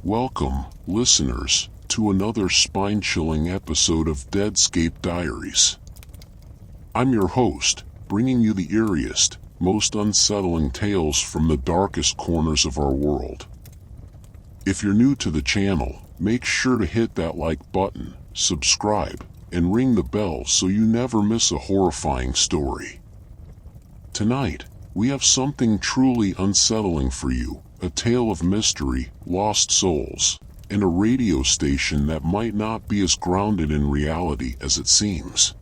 Welcome, listeners, to another spine-chilling episode of Deadscape Diaries. I'm your host, bringing you the eeriest, most unsettling tales from the darkest corners of our world. If you're new to the channel, make sure to hit that like button, subscribe, and ring the bell so you never miss a horrifying story. Tonight, we have something truly unsettling for you, a tale of mystery, lost souls, and a radio station that might not be as grounded in reality as it seems.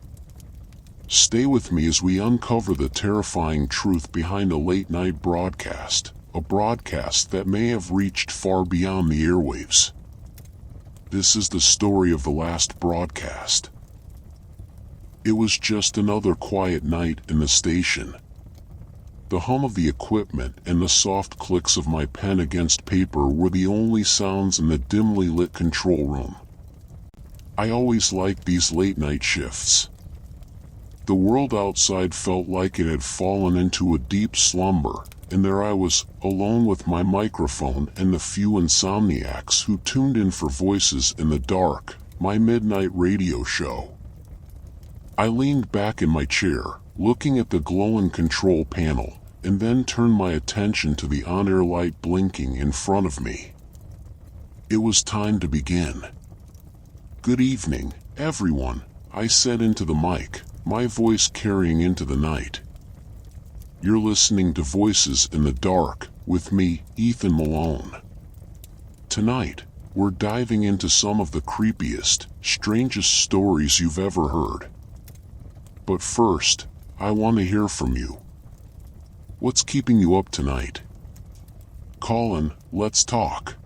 Stay with me as we uncover the terrifying truth behind a late-night broadcast, a broadcast that may have reached far beyond the airwaves. This is the story of the last broadcast. It was just another quiet night in the station. The hum of the equipment and the soft clicks of my pen against paper were the only sounds in the dimly lit control room. I always liked these late-night shifts. The world outside felt like it had fallen into a deep slumber, and there I was, alone with my microphone and the few insomniacs who tuned in for voices in the dark, my midnight radio show. I leaned back in my chair, looking at the glowing control panel, and then turned my attention to the on-air light blinking in front of me. It was time to begin. "Good evening, everyone," I said into the mic, my voice carrying into the night. "You're listening to Voices in the Dark, with me, Ethan Malone. Tonight, we're diving into some of the creepiest, strangest stories you've ever heard. But first, I want to hear from you. What's keeping you up tonight? Call in, let's talk."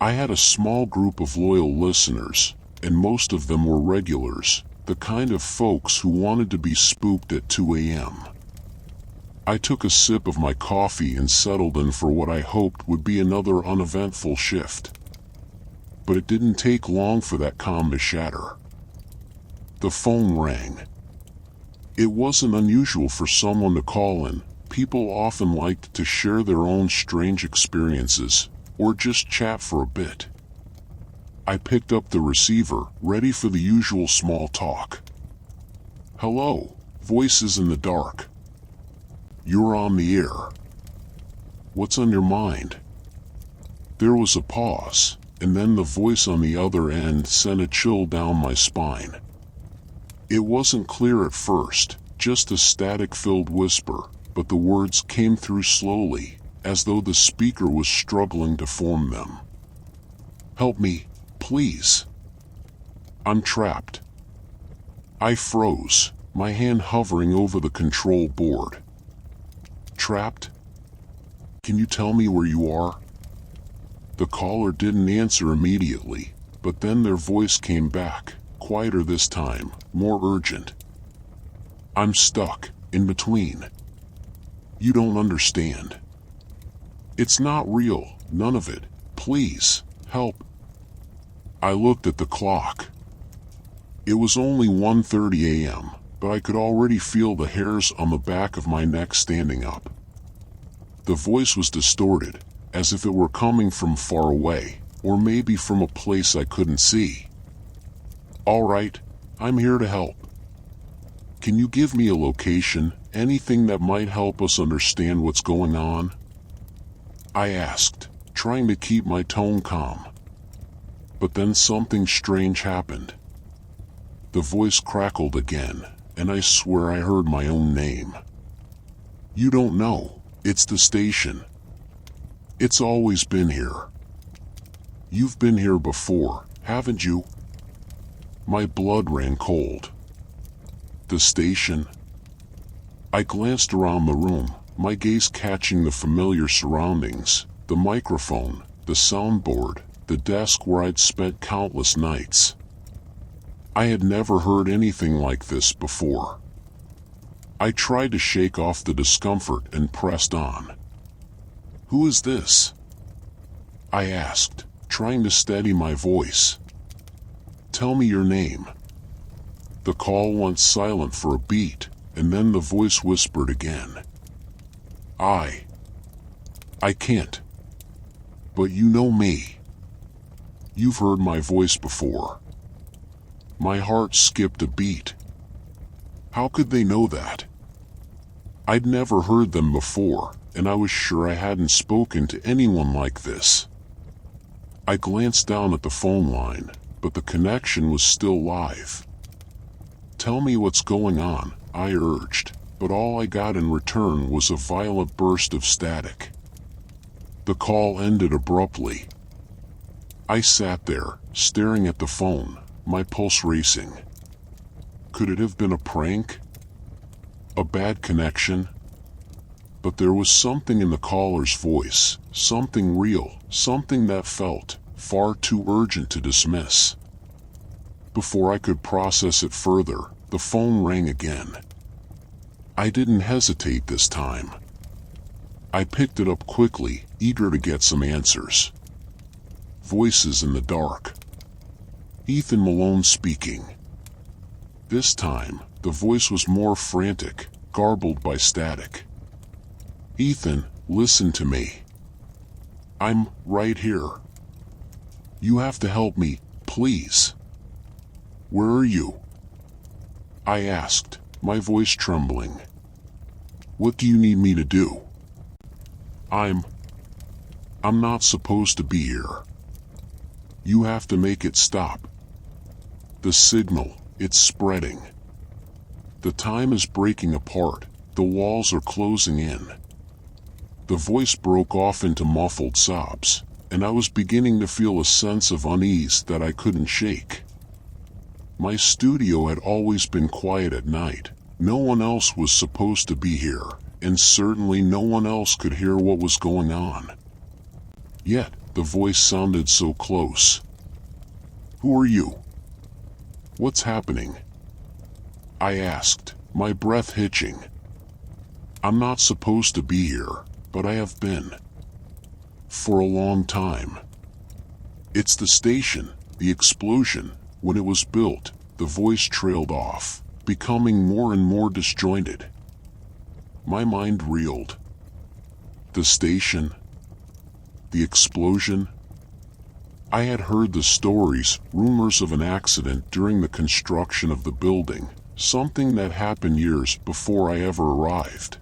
I had a small group of loyal listeners, and most of them were regulars, the kind of folks who wanted to be spooked at 2 a.m. I took a sip of my coffee and settled in for what I hoped would be another uneventful shift. But it didn't take long for that calm to shatter. The phone rang. It wasn't unusual for someone to call in. People often liked to share their own strange experiences, or just chat for a bit. I picked up the receiver, ready for the usual small talk. "Hello, Voices in the Dark. You're on the air. What's on your mind?" There was a pause, and then the voice on the other end sent a chill down my spine. It wasn't clear at first, just a static-filled whisper, but the words came through slowly, as though the speaker was struggling to form them. "Help me, please. I'm trapped." I froze, my hand hovering over the control board. "Trapped? Can you tell me where you are?" The caller didn't answer immediately, but then their voice came back, quieter this time, more urgent. "I'm stuck, in between. You don't understand. It's not real, none of it. Please, help." I looked at the clock. It was only 1:30 a.m., but I could already feel the hairs on the back of my neck standing up. The voice was distorted, as if it were coming from far away, or maybe from a place I couldn't see. "All right, I'm here to help. Can you give me a location, anything that might help us understand what's going on?" I asked, trying to keep my tone calm. But then something strange happened. The voice crackled again, and I swear I heard my own name. "You don't know, it's the station. It's always been here. You've been here before, haven't you?" My blood ran cold. The station? I glanced around the room, my gaze catching the familiar surroundings, the microphone, the soundboard, the desk where I'd spent countless nights. I had never heard anything like this before. I tried to shake off the discomfort and pressed on. "Who is this?" I asked, trying to steady my voice. "Tell me your name." The call went silent for a beat, and then the voice whispered again. I can't. But you know me. You've heard my voice before." My heart skipped a beat. How could they know that? I'd never heard them before, and I was sure I hadn't spoken to anyone like this. I glanced down at the phone line, but the connection was still live. "Tell me what's going on," I urged, but all I got in return was a violent burst of static. The call ended abruptly. I sat there, staring at the phone, my pulse racing. Could it have been a prank? A bad connection? But there was something in the caller's voice, something real, something that felt far too urgent to dismiss. Before I could process it further, the phone rang again. I didn't hesitate this time. I picked it up quickly, eager to get some answers. Voices in the dark. Ethan Malone speaking. This time, the voice was more frantic, garbled by static. "Ethan, listen to me. I'm right here. You have to help me, please." "Where are you?" I asked, my voice trembling. "What do you need me to do?" I'm not supposed to be here. You have to make it stop. The signal, it's spreading. The time is breaking apart, the walls are closing in." The voice broke off into muffled sobs, and I was beginning to feel a sense of unease that I couldn't shake. My studio had always been quiet at night. No one else was supposed to be here, and certainly no one else could hear what was going on. Yet, the voice sounded so close. "Who are you? What's happening?" I asked, my breath hitching. "I'm not supposed to be here, but I have been. For a long time. It's the station, the explosion. When it was built," the voice trailed off, becoming more and more disjointed. My mind reeled. The station? The explosion? I had heard the stories, rumors of an accident during the construction of the building, something that happened years before I ever arrived.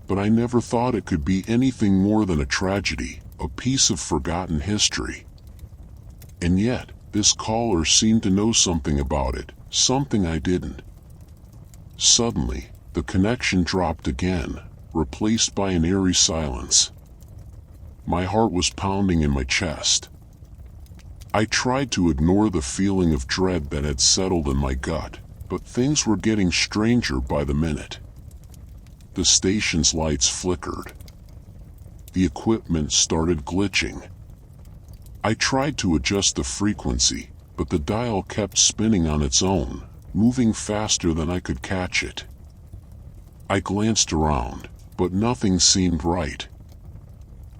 But I never thought it could be anything more than a tragedy, a piece of forgotten history. And yet, this caller seemed to know something about it, something I didn't. Suddenly, the connection dropped again, replaced by an eerie silence. My heart was pounding in my chest. I tried to ignore the feeling of dread that had settled in my gut, but things were getting stranger by the minute. The station's lights flickered. The equipment started glitching. I tried to adjust the frequency, but the dial kept spinning on its own, moving faster than I could catch it. I glanced around, but nothing seemed right.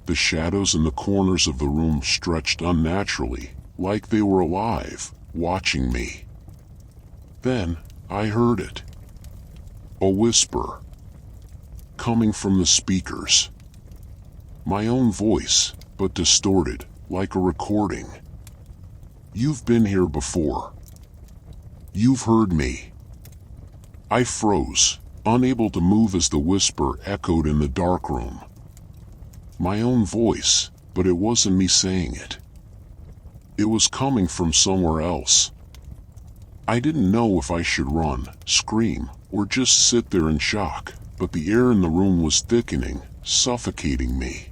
The shadows in the corners of the room stretched unnaturally, like they were alive, watching me. Then, I heard it. A whisper. Coming from the speakers. My own voice, but distorted, like a recording. "You've been here before. You've heard me." I froze, unable to move as the whisper echoed in the dark room. My own voice, but it wasn't me saying it. It was coming from somewhere else. I didn't know if I should run, scream, or just sit there in shock, but the air in the room was thickening, suffocating me.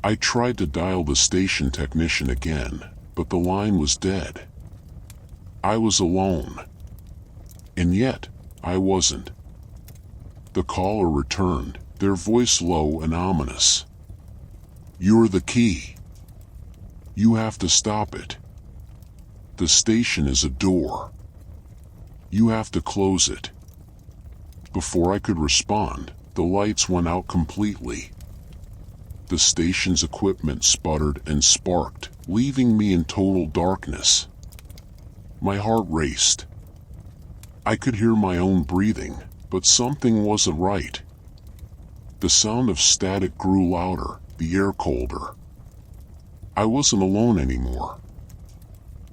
I tried to dial the station technician again, but the line was dead. I was alone. And yet, I wasn't. The caller returned, their voice low and ominous. "You're the key. You have to stop it. The station is a door. You have to close it." Before I could respond, the lights went out completely. The station's equipment sputtered and sparked, leaving me in total darkness. My heart raced. I could hear my own breathing, but something wasn't right. The sound of static grew louder, the air colder. I wasn't alone anymore.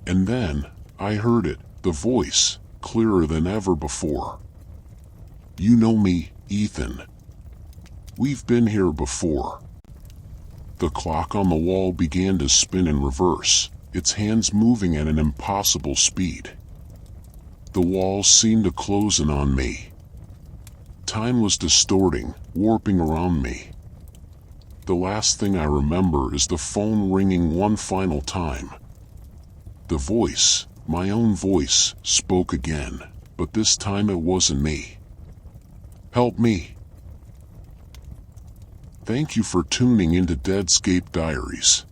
And then, I heard it, the voice, clearer than ever before. "You know me, Ethan. We've been here before." The clock on the wall began to spin in reverse, its hands moving at an impossible speed. The walls seemed to close in on me. Time was distorting, warping around me. The last thing I remember is the phone ringing one final time. The voice, my own voice, spoke again, but this time it wasn't me. "Help me." Thank you for tuning into Deadscape Diaries.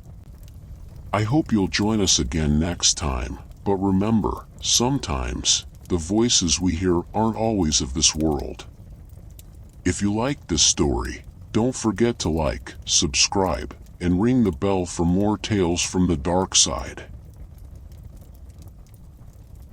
I hope you'll join us again next time, but remember, sometimes, the voices we hear aren't always of this world. If you like this story, don't forget to like, subscribe, and ring the bell for more tales from the dark side.